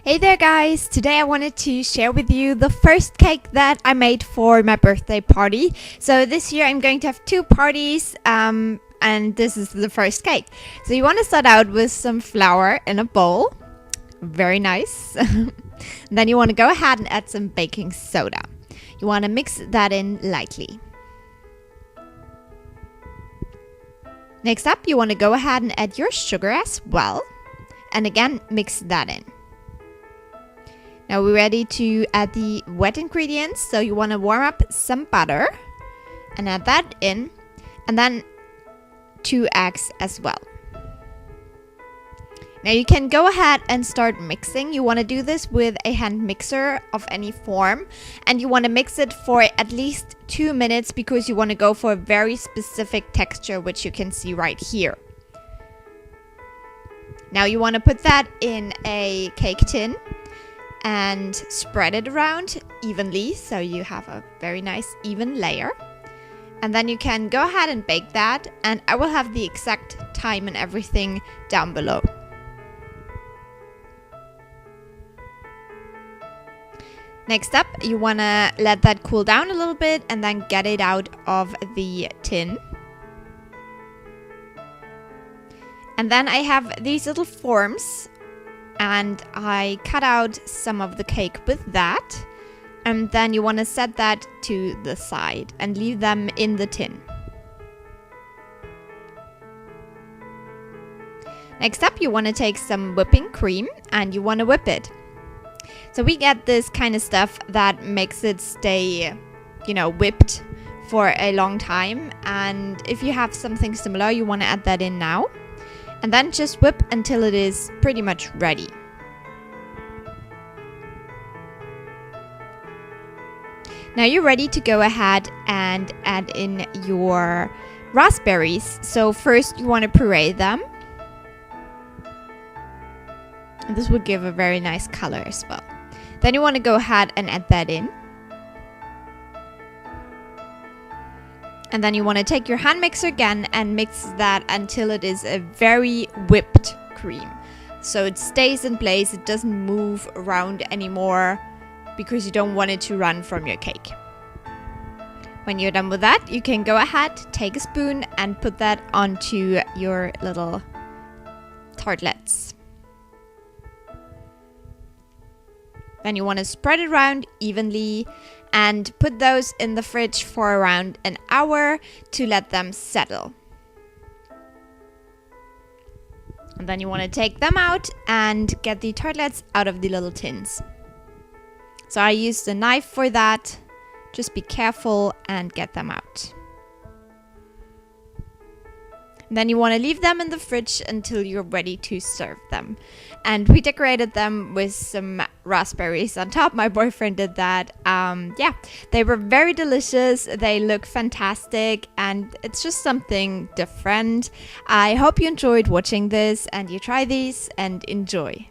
Hey there guys! Today I wanted to share with you the first cake that I made for my birthday party. So this year I'm going to have two parties and this is the first cake. So you want to start out with some flour in a bowl. Very nice. Then you want to go ahead and add some baking soda. You want to mix that in lightly. Next up, you want to go ahead and add your sugar as well. And again, mix that in. Now we're ready to add the wet ingredients. So you want to warm up some butter and add that in. And then 2 eggs as well. Now you can go ahead and start mixing. You want to do this with a hand mixer of any form. And you want to mix it for at least 2 minutes because you want to go for a very specific texture, which you can see right here. Now you want to put that in a cake tin and spread it around evenly so you have a very nice even layer. And then you can go ahead and bake that, and I will have the exact time and everything down below. Next up, you want to let that cool down a little bit and then get it out of the tin. And then I have these little forms and I cut out some of the cake with that. And then you want to set that to the side and leave them in the tin. Next up, you want to take some whipping cream and you want to whip it. So we get this kind of stuff that makes it stay, whipped for a long time. And if you have something similar, you want to add that in now. And then just whip until it is pretty much ready. Now you're ready to go ahead and add in your raspberries. So first you want to puree them. And this will give a very nice color as well. Then you want to go ahead and add that in. And then you want to take your hand mixer again and mix that until it is a very whipped cream. So it stays in place, it doesn't move around anymore because you don't want it to run from your cake. When you're done with that, you can go ahead, take a spoon and put that onto your little tartlets. Then you want to spread it around evenly and put those in the fridge for around an hour to let them settle. And then you want to take them out and get the tartlets out of the little tins. So I used a knife for that. Just be careful and get them out. Then you want to leave them in the fridge until you're ready to serve them. And we decorated them with some raspberries on top. My boyfriend did that. They were very delicious. They look fantastic and it's just something different. I hope you enjoyed watching this and you try these and enjoy.